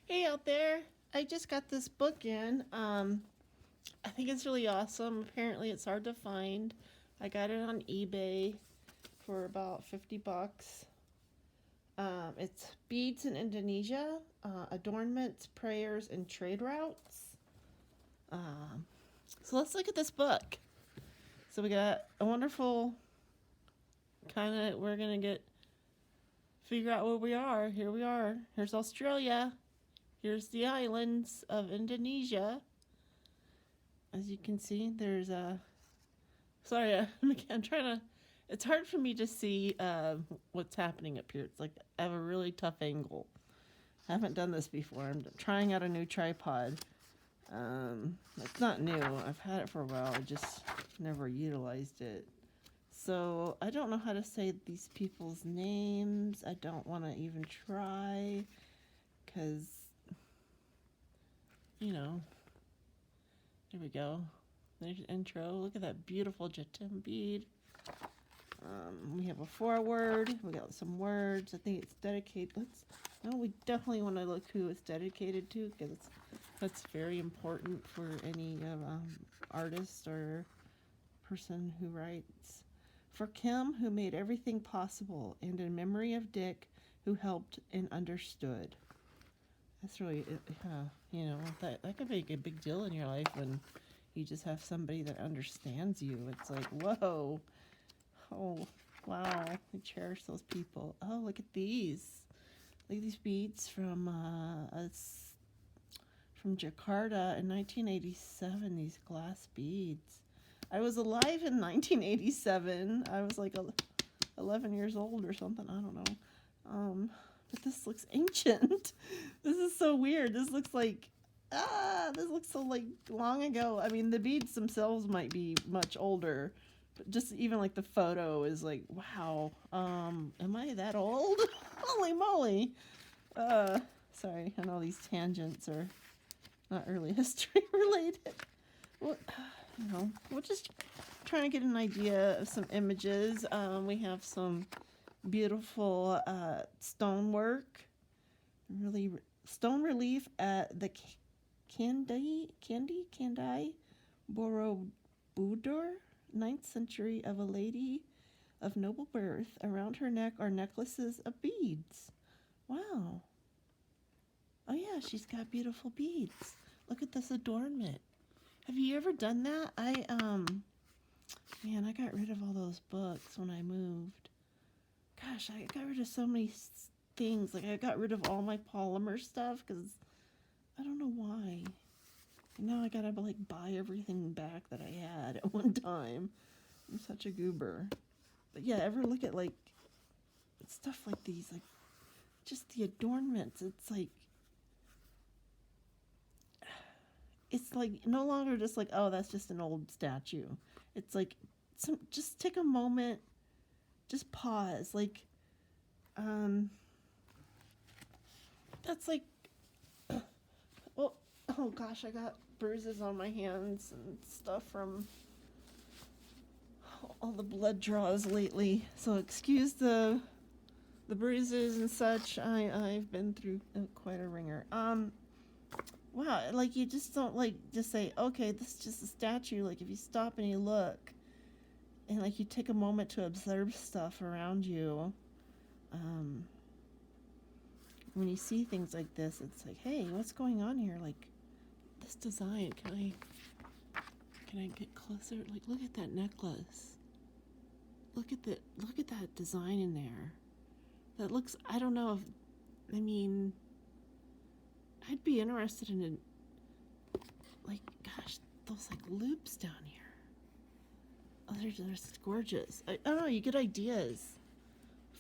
Hey out there. I just got this book in. I think it's really awesome. Apparently it's hard to find. I got it on eBay for about 50 bucks. It's Beads in Indonesia, Adornments, Prayers, and Trade Routes. Um, so let's look at this book. So we got a wonderful we're going to figure out where we are. Here we are. Here's Australia. Here's the islands of Indonesia. As you can see, there's a. Sorry, I'm trying to. It's hard for me to see what's happening up here. It's like I have a really tough angle. I haven't done this before. I'm trying out a new tripod. It's not new. I've had it for a while. I just never utilized it. So I don't know how to say these people's names. I don't want to even try because, there we go. There's the intro. Look at that beautiful Jatim bead. We have a foreword. We got some words. I think it's dedicated. We definitely want to look who it's dedicated to because that's very important for any artist or person who writes. For Kim, who made everything possible, and in memory of Dick, who helped and understood. That's really, that could make a big deal in your life when you just have somebody that understands you. It's like, whoa. Oh, wow. I cherish those people. Oh, look at these. Look at these beads from Jakarta in 1987, these glass beads. I was alive in 1987. I was like 11 years old or something. I don't know. But this looks ancient. This is so weird. This looks so like long ago. I mean, the beads themselves might be much older, but just even like the photo is like, wow. Am I that old? Holy moly. Sorry, I know these tangents are not early history related. Well, we're just trying to get an idea of some images. We have some beautiful stonework, really stone relief at the Candai Borobudur, 9th century, of a lady of noble birth. Around her neck are necklaces of beads. Wow. Oh yeah, she's got beautiful beads. Look at this adornment. Have you ever done that? I got rid of all those books when I moved. Gosh, I got rid of so many things. Like, I got rid of all my polymer stuff because I don't know why. And now I gotta, buy everything back that I had at one time. I'm such a goober. But yeah, ever look at, stuff like these, just the adornments. It's no longer just oh, that's just an old statue. It's just take a moment, just pause. That's well, oh gosh, I got bruises on my hands and stuff from all the blood draws lately. So excuse the bruises and such. I've been through quite a ringer. Wow, you just don't just say, okay, this is just a statue. If you stop and you look and you take a moment to observe stuff around you, when you see things like this, it's hey, what's going on here? This design, can I get closer? Look at that necklace. Look at that design in there. That looks, I don't know if, I'd be interested in gosh, those loops down here. Oh, they're just gorgeous. I don't know, you get ideas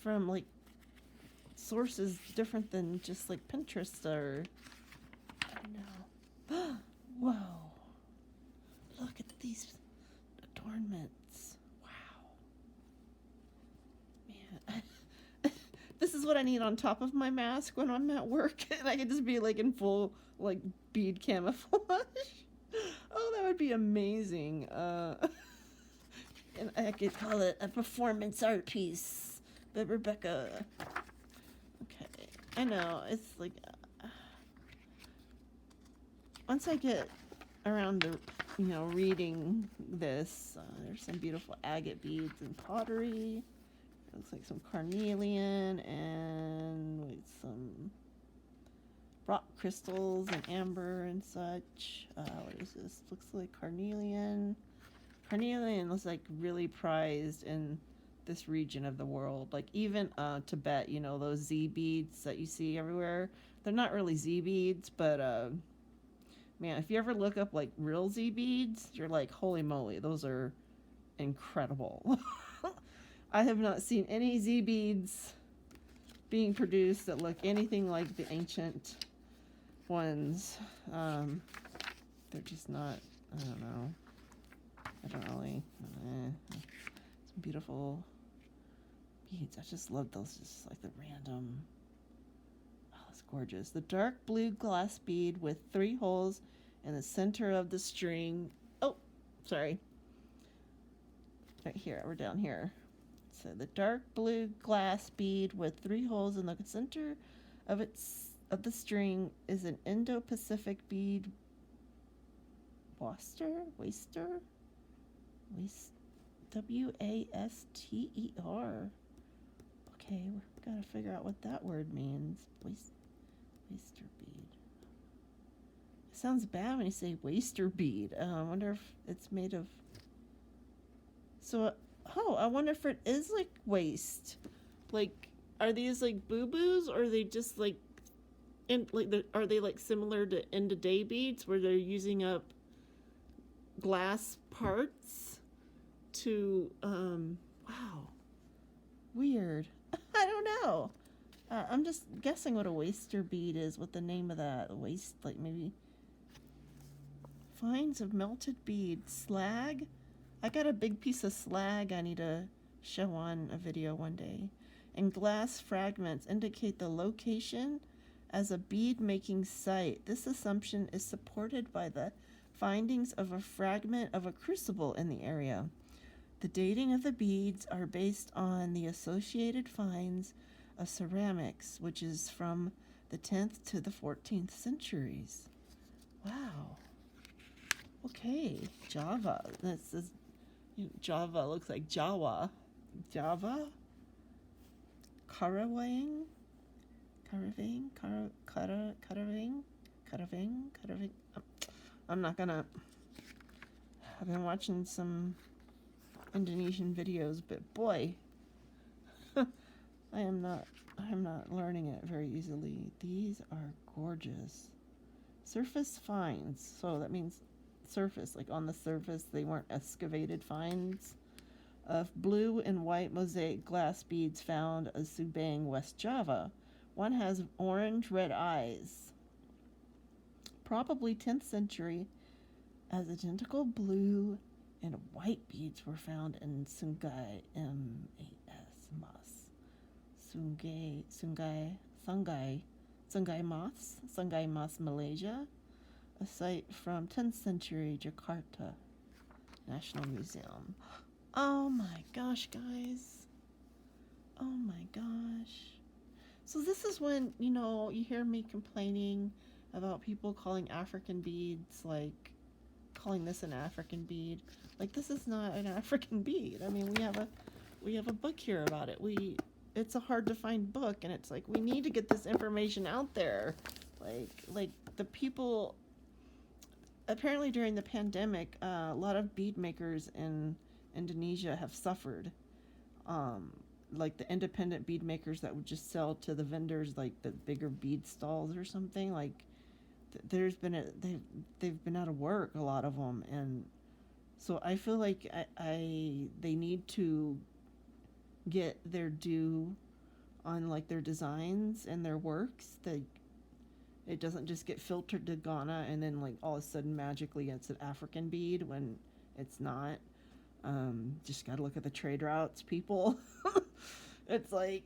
from sources different than just Pinterest or, I don't know. Whoa. Look at these adornments. Wow. Man. This is what I need on top of my mask when I'm at work, and I can just be in full bead camouflage. Oh, that would be amazing. And I could call it a performance art piece. But Rebecca, okay, I know it's once I get around to, reading this, there's some beautiful agate beads and pottery. It looks like some carnelian and some rock crystals and amber and such. What is this? Looks like carnelian. Carnelian looks like really prized in this region of the world. Like even Tibet, those Z beads that you see everywhere. They're not really Z beads, but man, if you ever look up like real Z beads, you're like, holy moly, those are incredible. I have not seen any Z beads being produced that look anything like the ancient ones. They're just not, I don't know. I don't really, some beautiful beads. I just love those, just like the random. Oh, that's gorgeous. The dark blue glass bead with 3 holes in the center of the string. Oh, sorry. Right here, we're down here. So the dark blue glass bead with 3 holes in the center of the string is an Indo-Pacific bead. Waster? W-A-S-T-E-R. Okay, we've got to figure out what that word means. Waster bead. It sounds bad when you say waster bead. I wonder if it's made of... So, I wonder if it is like waste. Like, are these like boo-boos, or are they just like... are they like similar to end of day beads, where they're using up glass parts to wow, weird. I don't know. I'm just guessing what a waster bead is, what the name of that waste, like maybe finds of melted bead. Slag. I got a big piece of slag I need to show on a video one day. And glass fragments indicate the location as a bead making site. This assumption is supported by the findings of a fragment of a crucible in the area. The dating of the beads are based on the associated finds of ceramics, which is from the 10th to the 14th centuries. Wow. Okay, Java. This is Java. Looks like Jawa. Java. Carving. I'm not gonna. I've been watching some Indonesian videos, but boy, I'm not learning it very easily. These are gorgeous. Surface finds. So that means surface, like on the surface, they weren't excavated finds of blue and white mosaic glass beads found at Subang, West Java. One has orange-red eyes. Probably 10th century, as identical blue and white beads were found in Sungai, Sungai Mas, Malaysia, a site from 10th century Jakarta National Museum. Oh my gosh, guys. Oh my gosh. So this is when, you hear me complaining about people calling African beads, like calling this an African bead. Like, this is not an African bead. I mean, we have a book here about it. It's a hard to find book, and it's like, we need to get this information out there. Like the people, apparently during the pandemic, a lot of bead makers in Indonesia have suffered. Like the independent bead makers that would just sell to the vendors, like the bigger bead stalls or something. Like they've been out of work, a lot of them, and so I feel like they need to get their due on like their designs and their works. That it doesn't just get filtered to Ghana and then like all of a sudden magically it's an African bead when it's not. Just gotta look at the trade routes, people. It's like,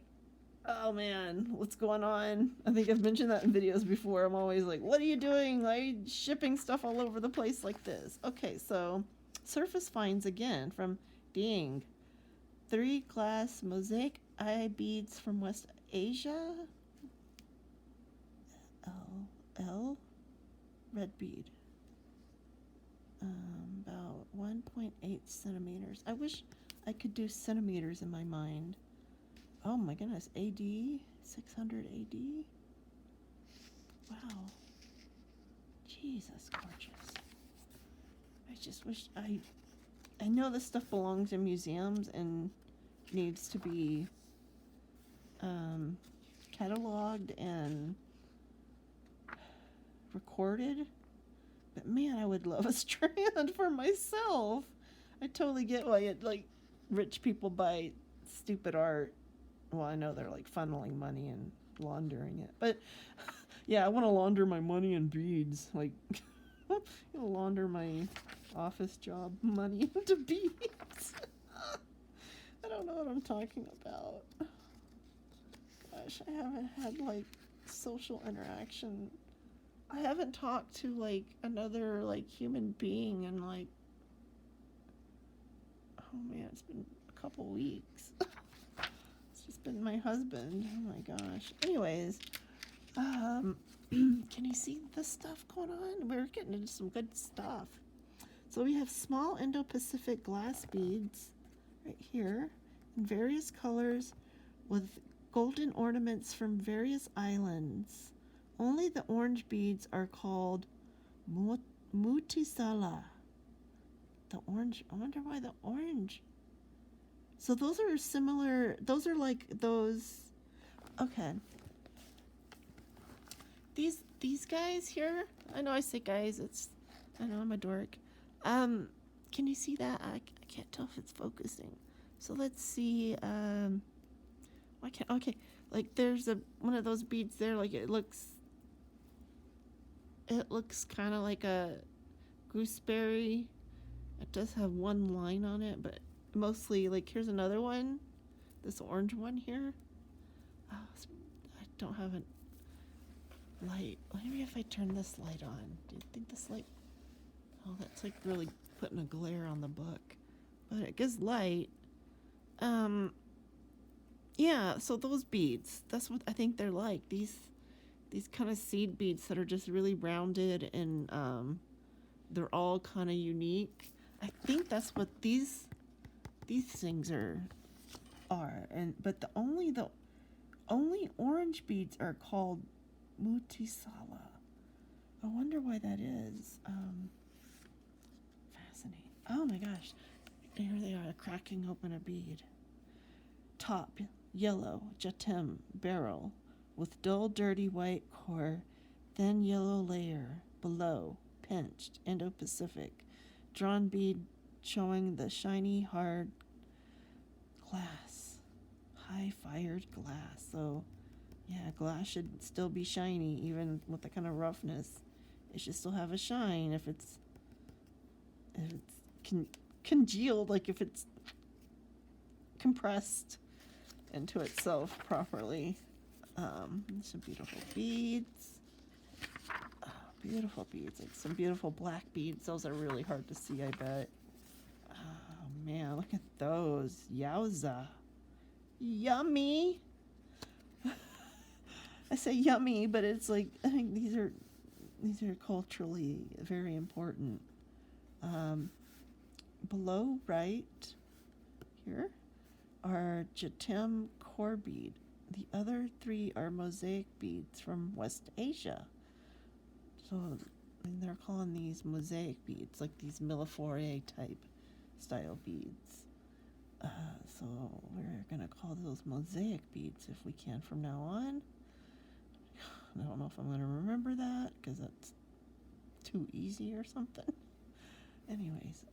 oh man, what's going on? I think I've mentioned that in videos before. I'm always like, what are you doing? Like shipping stuff all over the place like this. Okay, so surface finds again from Ding. 3 glass mosaic eye beads from West Asia. L red bead. 2.8 centimeters. I wish I could do centimeters in my mind. Oh my goodness, AD, 600 AD. Wow. Jesus, gorgeous. I just wish I know this stuff belongs in museums and needs to be cataloged and recorded. But man, I would love a strand for myself. I totally get why rich people buy stupid art. Well, I know they're like funneling money and laundering it, but yeah, I want to launder my money in beads. Like, launder my office job money into beads. I don't know what I'm talking about. Gosh, I haven't had like social interaction. I haven't talked to like another like human being in like, oh man, it's been a couple weeks. It's just been my husband. Oh my gosh. Anyways, can you see the stuff going on? We're getting into some good stuff. So we have small Indo-Pacific glass beads right here in various colors with golden ornaments from various islands. Only the orange beads are called mutisala. The orange, I wonder why the orange. So those are similar, those are like those, okay. These guys here, I know I say guys, I know I'm a dork. Can you see that? I can't tell if it's focusing. So let's see, okay, like there's one of those beads there, like it looks kind of like a gooseberry. It does have one line on it, but mostly, like, here's another one, this orange one here. Oh, I don't have a light. Maybe if I turn this light on. Do you think this light, oh, that's like really putting a glare on the book, but it gives light. Yeah, so those beads, that's what I think they're like. These kind of seed beads that are just really rounded and they're all kind of unique. I think that's what these things are. But the only orange beads are called mutisala. I wonder why that is. Fascinating. Oh my gosh. Here they are, cracking open a bead. Top, yellow, jatem, beryl, with dull, dirty white core, thin yellow layer. Below, pinched, Indo-Pacific. Drawn bead showing the shiny, hard glass. High-fired glass. So, yeah, glass should still be shiny, even with the kind of roughness. It should still have a shine if it's congealed, like if it's compressed into itself properly. Some beautiful beads. Beautiful beads, like some beautiful black beads. Those are really hard to see, I bet. Oh man, look at those. Yowza. Yummy. I say yummy, but it's like, I think these are culturally very important. Below right here are jatem core bead. The other three are mosaic beads from West Asia. So they're calling these mosaic beads, like these milleforie type style beads. So we're going to call those mosaic beads if we can from now on. I don't know if I'm going to remember that because that's too easy or something. Anyways,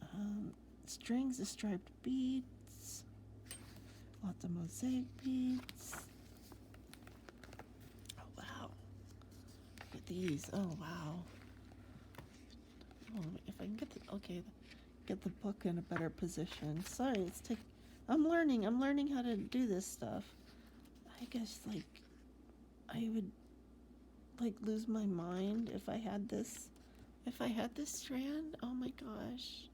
strings of striped beads. Lots of mosaic beads. Oh, wow. Look at these. Oh, wow. Oh, if I can get the book in a better position. Sorry, I'm learning how to do this stuff. I guess, like, I would, like, lose my mind if I had this strand. Oh my gosh.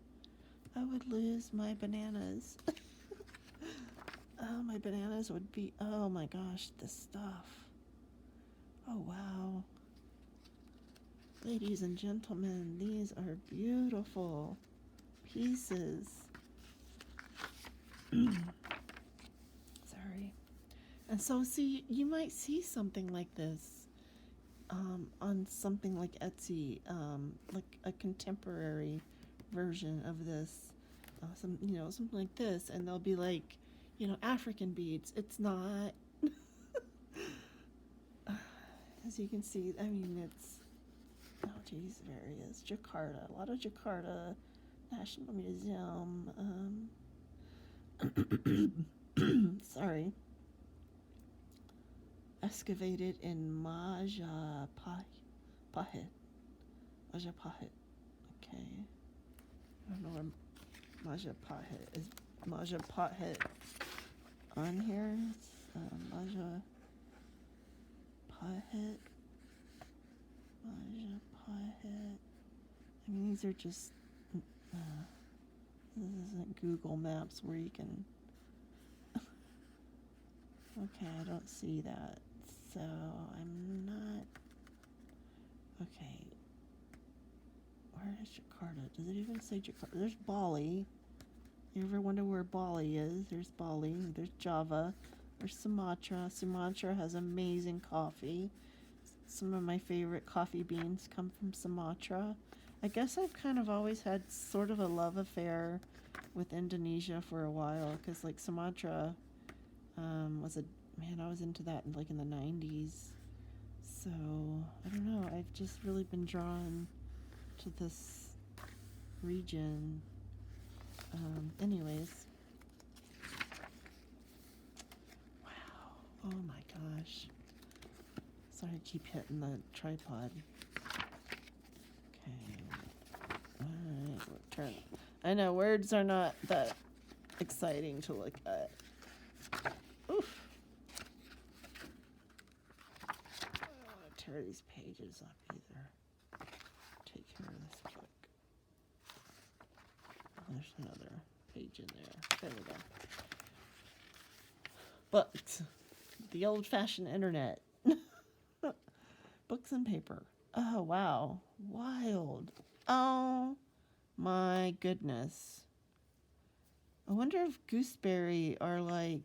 I would lose my bananas. Oh, my bananas would be, oh my gosh, this stuff. Oh, wow. Ladies and gentlemen, these are beautiful. pieces. Sorry. And so, see, you might see something like this on something like Etsy, like a contemporary version of this, something like this, and they'll be like, African beads. It's not. As you can see, I mean, it's, oh geez, various Jakarta, a lot of Jakarta National Museum. Sorry. Excavated in Majapahit. Okay. I don't know where Majapahit is. Majapahit on here. It's, Majapahit. I mean, these are just. This isn't Google Maps where you can. Okay, I don't see that. So I'm not. Okay. Where is Jakarta? Does it even say Jakarta? There's Bali. You ever wonder where Bali is? There's Bali. There's Java. There's Sumatra. Sumatra has amazing coffee. Some of my favorite coffee beans come from Sumatra. I guess I've kind of always had sort of a love affair with Indonesia for a while, because like Sumatra I was into that in the 90s. So I don't know, I've just really been drawn to this region. Anyways, wow, oh my gosh, sorry, I keep hitting the tripod. Okay, alright, we'll turn. I know words are not that exciting to look at. Oof. Tear these pages up either. Take care of this book. Oh, there's another page in there. There we go. Books. The old-fashioned internet. Books and paper. Oh, wow. Wild. Oh, my goodness. I wonder if gooseberry are like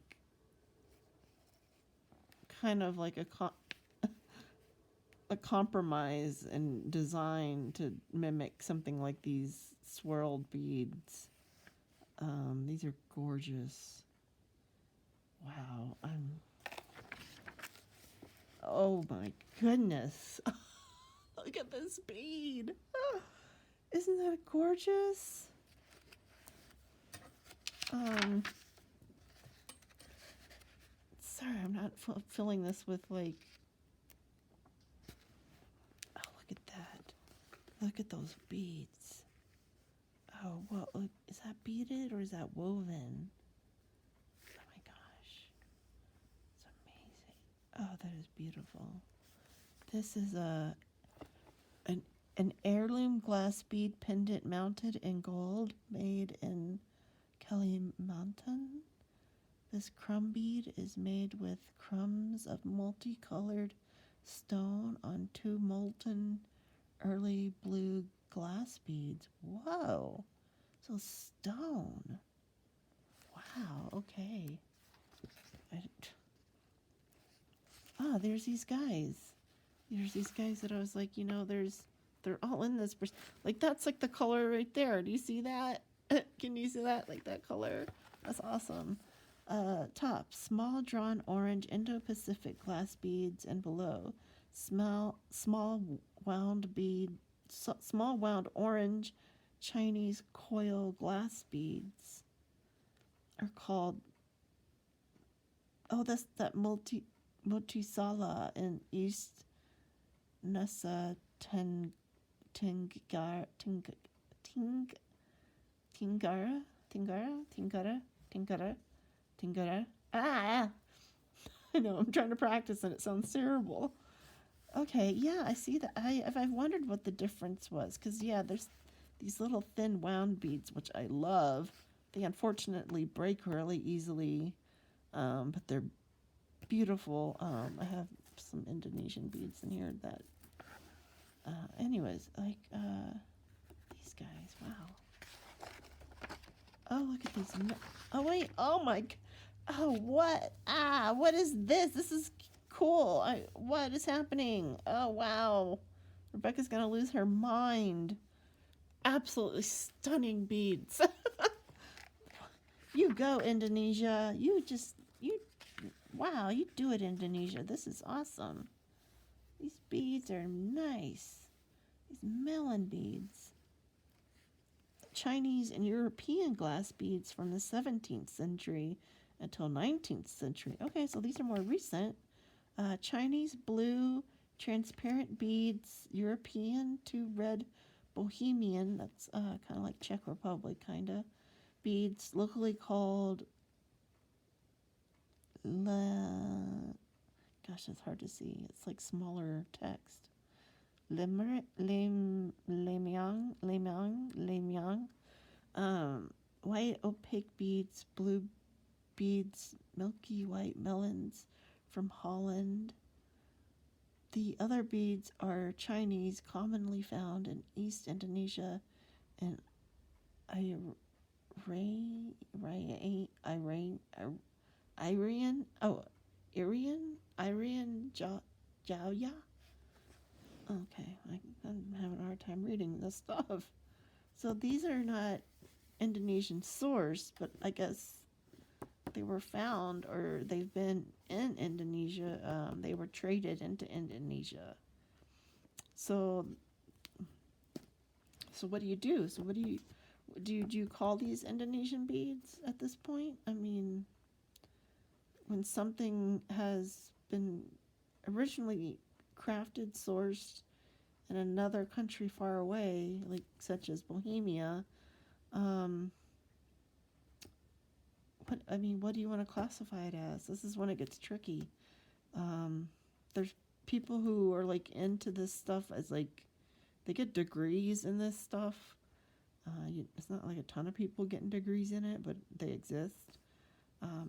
kind of like a compromise in design to mimic something like these swirled beads. These are gorgeous. Wow. Oh my goodness. Look at this bead. Isn't that gorgeous? Sorry, I'm not filling this with like. Oh, look at that. Look at those beads. Oh, well, look, is that beaded or is that woven? Oh my gosh. It's amazing. Oh, that is beautiful. This is an heirloom glass bead pendant mounted in gold, made in Kalimantan. This crumb bead is made with crumbs of multicolored stone on 2 molten early blue glass beads. Whoa. So stone. Wow, okay. There's these guys. There's these guys that I was like, they're all in this. Like, that's like the color right there. Do you see that? Can you see that? Like that color? That's awesome. Top, small drawn orange Indo-Pacific glass beads, and below, small wound orange Chinese coil glass beads are called. Oh, that's that Multisala in East Nusa Tenggara. I know, I'm trying to practice and it sounds terrible. Okay, yeah, I see that. I've wondered what the difference was, because yeah, there's these little thin wound beads, which I love. They unfortunately break really easily, but they're beautiful. I have some Indonesian beads in here that, anyways, like these guys. Wow. Oh, look at these. Oh, wait. Oh, my. Oh, what? Ah, what is this? This is cool. What is happening? Oh, wow. Rebecca's going to lose her mind. Absolutely stunning beads. You go, Indonesia. Wow, you do it, Indonesia. This is awesome. These beads are nice. These melon beads. Chinese and European glass beads from the 17th century until 19th century. Okay, so these are more recent. Chinese blue transparent beads, European to red Bohemian, that's kind of like Czech Republic, kind of. Beads, locally called, gosh, it's hard to see. It's like smaller text. Lemyang. White opaque beads, blue beads, milky white melons from Holland. The other beads are Chinese, commonly found in East Indonesia and Irian, Jaya. Okay, I'm having a hard time reading this stuff. So these are not Indonesian sourced, but I guess they were found or they've been in Indonesia. They were traded into Indonesia. So what do you do? So what do you call these Indonesian beads at this point? I mean, when something has been originally crafted, sourced in another country far away, like such as Bohemia, what do you want to classify it as? This is when it gets tricky. There's people who are like into this stuff as like they get degrees in this stuff. It's not like a ton of people getting degrees in it, but they exist.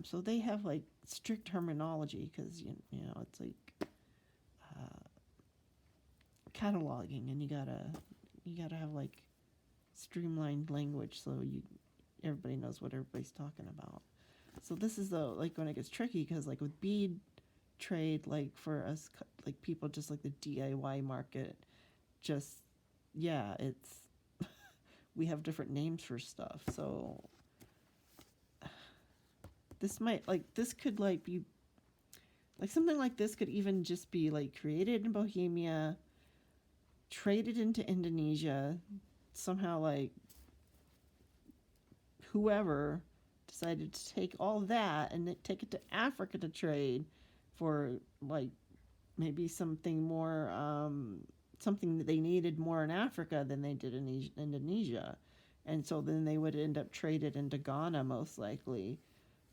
So they have like strict terminology because you know it's like cataloging, and you gotta have like streamlined language so everybody knows what everybody's talking about. So this is like when it gets tricky because like with bead trade, like for us like people just like the DIY market, just it's we have different names for stuff. So this could like be like something like this could even just be like created in Bohemia, traded into Indonesia, somehow like whoever decided to take all that and take it to Africa to trade for like maybe something more something that they needed more in Africa than they did in Indonesia. And so then they would end up traded into Ghana most likely.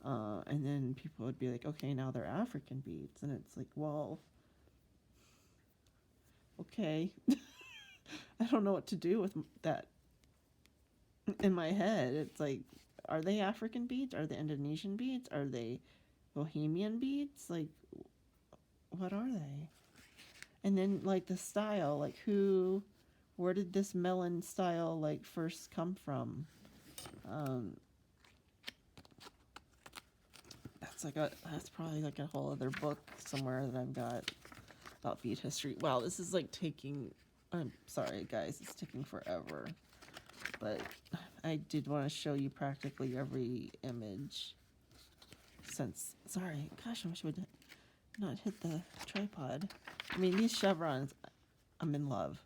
And then people would be like, okay, now they're African beads. And it's like, well, okay. I don't know what to do with that in my head. It's like, are they African beads? Are they Indonesian beads? Are they Bohemian beads? Like, what are they? And then, like, the style, like, where did this melon style, like, first come from? That's probably, like, a whole other book somewhere that I've got about bead history. Wow, this is, like, I'm sorry, guys, it's taking forever. But I did want to show you practically every image sorry, gosh, I wish I would not hit the tripod. I mean, these chevrons, I'm in love.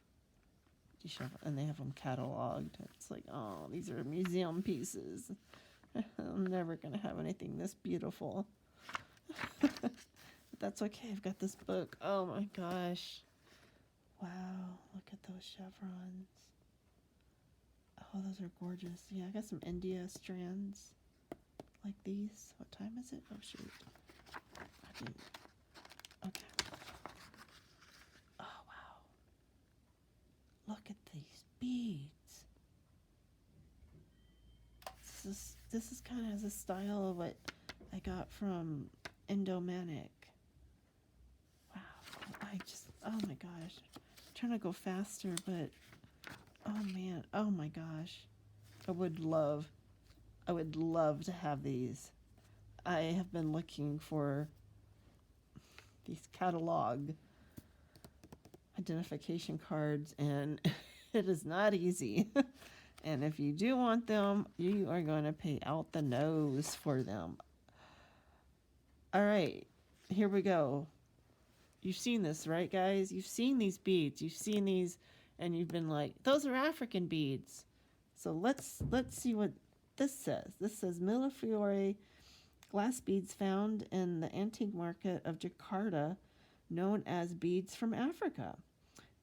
These chevrons, and they have them cataloged. It's like, oh, these are museum pieces. I'm never going to have anything this beautiful. But that's okay, I've got this book. Oh my gosh. Wow, look at those chevrons. Oh, those are gorgeous. Yeah, I got some India strands like these. What time is it? Oh, shoot. Okay. Oh, wow. Look at these beads. This is kind of the style of what I got from Indo-Manic. Wow. Oh my gosh. I'm trying to go faster, but oh man. Oh my gosh. I would love I would love to have these. I have been looking for these catalog identification cards, and it is not easy. And if you do want them, you are going to pay out the nose for them. All right, here we go. You've seen this, right, guys? You've seen these beads. You've seen these, and you've been like, those are African beads. So let's see what this says. This says Millefiore glass beads found in the antique market of Jakarta, known as beads from Africa.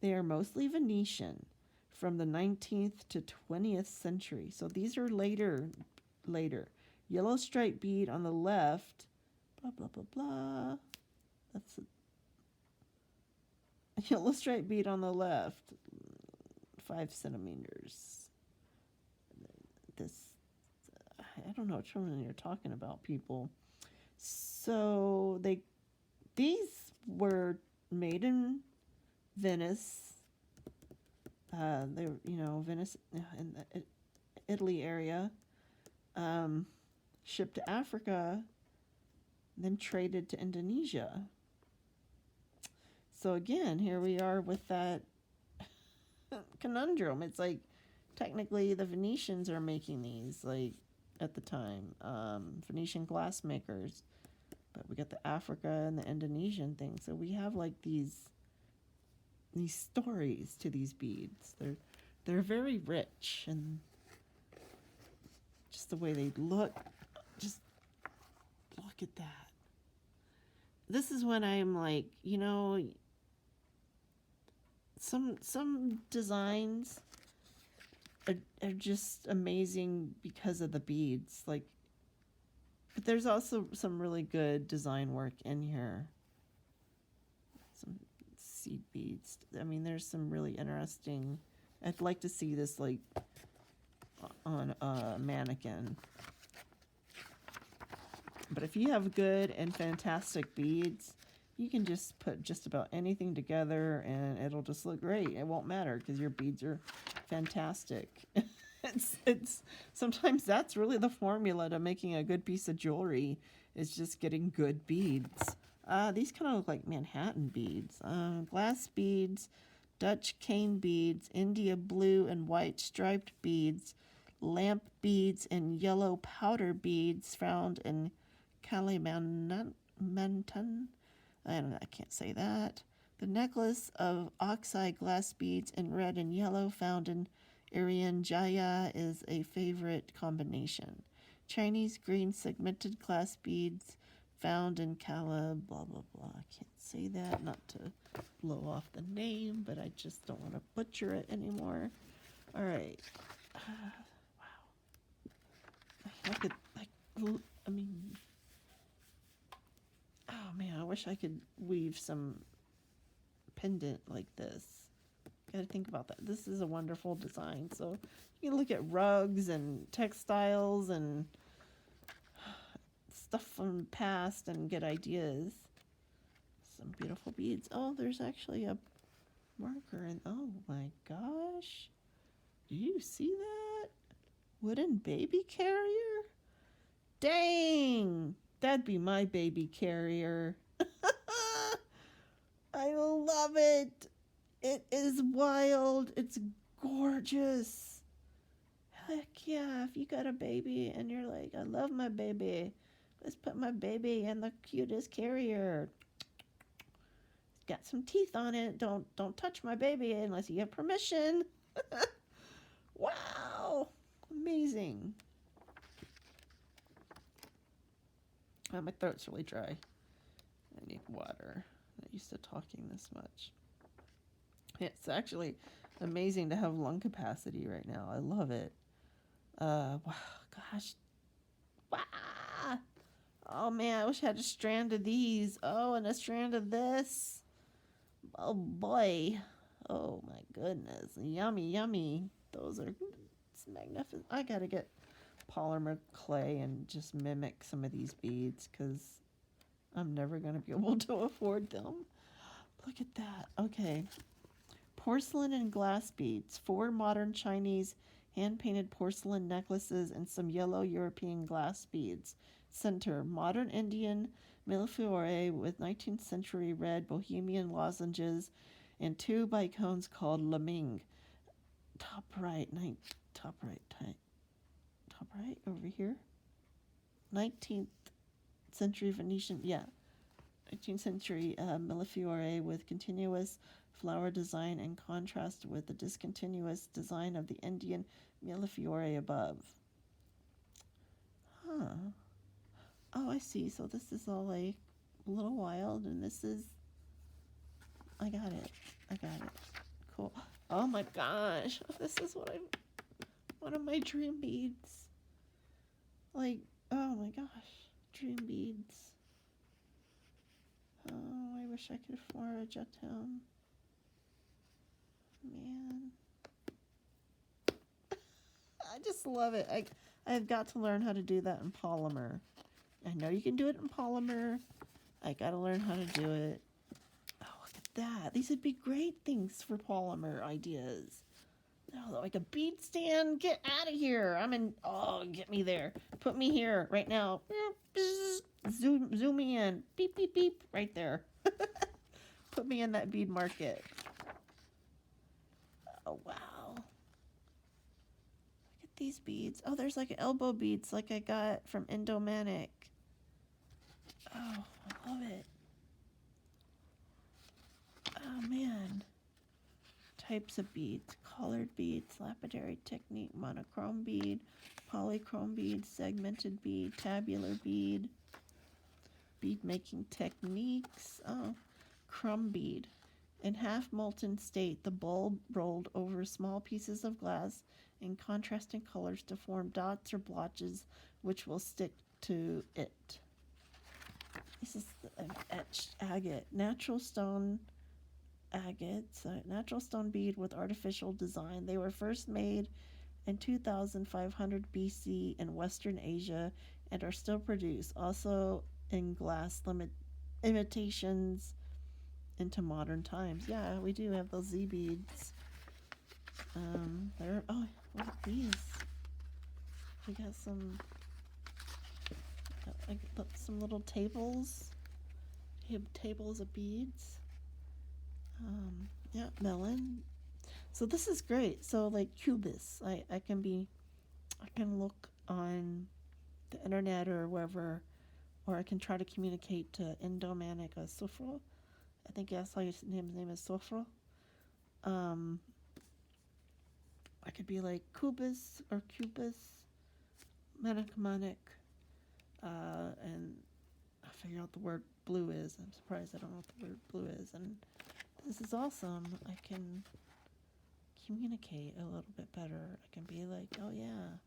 They are mostly Venetian, from the 19th to 20th century. So these are later. Yellow striped bead on the left. Blah, blah, blah, blah. That's a yellow striped bead on the left. 5 centimeters. This, I don't know which one you're talking about, people. So these were made in Venice. They're, Venice in the Italy area, shipped to Africa, then traded to Indonesia. So again, here we are with that conundrum. It's like, technically the Venetians are making these, like, at the time, Venetian glass makers, but we got the Africa and the Indonesian thing. So we have like these stories to these beads. They're very rich, and just the way they look, just look at that. This is when I'm like, some designs are just amazing because of the beads. Like, but there's also some really good design work in here. Some seed beads. I mean, there's some really interesting. I'd like to see this like on a mannequin. But if you have good and fantastic beads, you can just put just about anything together and it'll just look great. It won't matter because your beads are fantastic. it's sometimes that's really the formula to making a good piece of jewelry, is just getting good beads. These kind of look like Manhattan beads. Glass beads, Dutch cane beads, India blue and white striped beads, lamp beads, and yellow powder beads found in Kalimantan. I can't say that. The necklace of oxide glass beads in red and yellow found in Irian Jaya is a favorite combination. Chinese green segmented glass beads found in Kala, blah, blah, blah. I can't say that, not to blow off the name, but I just don't want to butcher it anymore. All right. Wow. Oh man, I wish I could weave some pendant like this. Gotta think about that. This is a wonderful design. So you can look at rugs and textiles and stuff from the past and get ideas. Some beautiful beads. Oh, there's actually a marker, and oh my gosh. Do you see that? Wooden baby carrier? Dang! That'd be my baby carrier. I love it. It is wild. It's gorgeous. Heck yeah, if you got a baby and you're like, I love my baby. Let's put my baby in the cutest carrier. It's got some teeth on it. Don't touch my baby unless you have permission. Wow. Amazing. Oh, my throat's really dry. I need water. I'm not used to talking this much. It's actually amazing to have lung capacity right now. I love it. Wow, gosh. Wow. Oh man, I wish I had a strand of these. Oh, and a strand of this. Oh boy. Oh my goodness. Yummy, yummy. Those are magnificent. I gotta get polymer clay and just mimic some of these beads because I'm never going to be able to afford them. Look at that. Okay. Porcelain and glass beads. 4 modern Chinese hand-painted porcelain necklaces, and some yellow European glass beads. Center, modern Indian millefiori with 19th century red Bohemian lozenges and 2 bicones called laming. Top right over here. 19th century Venetian, 19th century millefiori with continuous flower design in contrast with the discontinuous design of the Indian millefiori above. Oh, I see. So this is all like a little wild, and this is... I got it. Cool. Oh my gosh. This is one of my dream beads. Like, oh my gosh. Dream beads. Oh, I wish I could afford a Jeton. Man. I just love it. I've got to learn how to do that in polymer. I know you can do it in polymer. I gotta learn how to do it. Oh, look at that. These would be great things for polymer ideas. Oh, like a bead stand. Get out of here. Oh, get me there. Put me here right now. Zoom me in. Beep, beep, beep. Right there. Put me in that bead market. Oh, wow. Look at these beads. Oh, there's like elbow beads like I got from Indo-Pacific. Oh, I love it. Oh, man. Types of beads. Colored beads, lapidary technique, monochrome bead, polychrome bead, segmented bead, tabular bead, bead making techniques. Oh, crumb bead. In half molten state, the bulb rolled over small pieces of glass in contrasting colors to form dots or blotches which will stick to it. This is an etched agate. Natural stone agates, natural stone bead with artificial design. They were first made in 2500 BC in Western Asia and are still produced, also in glass imitations into modern times. Yeah, we do have those Z beads. Oh, look at these. We got some little tables. Tables of beads. Melon. So this is great. So like cubis, I can look on the internet or wherever, or I can try to communicate to Indo-Pacific Sofro. I think that's how his name is Sofro. I could be like Cubis or Cubis, Manic, and I figure out the word blue is. I'm surprised I don't know what the word blue is, and this is awesome. I can communicate a little bit better. I can be like, oh yeah,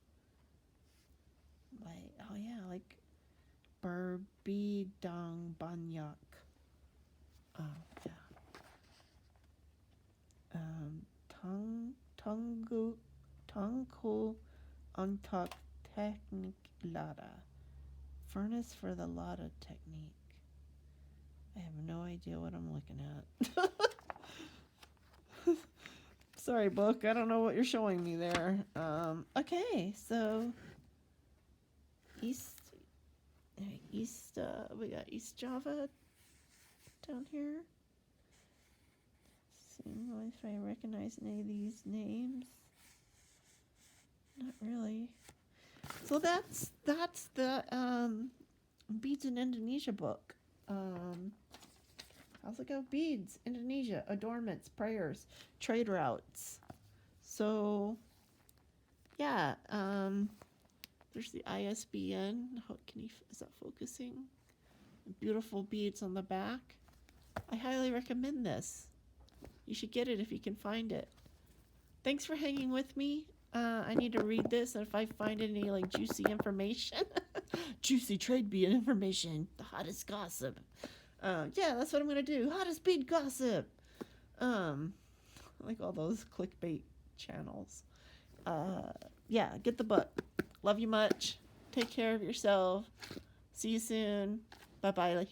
like Burbi Dang Banyak. Oh yeah. Tangku Untak Technique Lada. Furnace for the Lada technique. I have no idea what I'm looking at. Sorry, book. I don't know what you're showing me there. Okay, so we got East Java down here. See if I recognize any of these names. Not really. So that's the Beads in Indonesia book. How's it go? Beads, Indonesia, adornments, prayers, trade routes. So yeah, there's the ISBN. Is that focusing? Beautiful beads on the back. I highly recommend this. You should get it if you can find it. Thanks for hanging with me. I need to read this, and if I find any like juicy information, juicy trade bead information, the hottest gossip. Yeah, that's what I'm gonna do. Hottest bead gossip. Like all those clickbait channels. Yeah, get the book. Love you much. Take care of yourself. See you soon. Bye bye.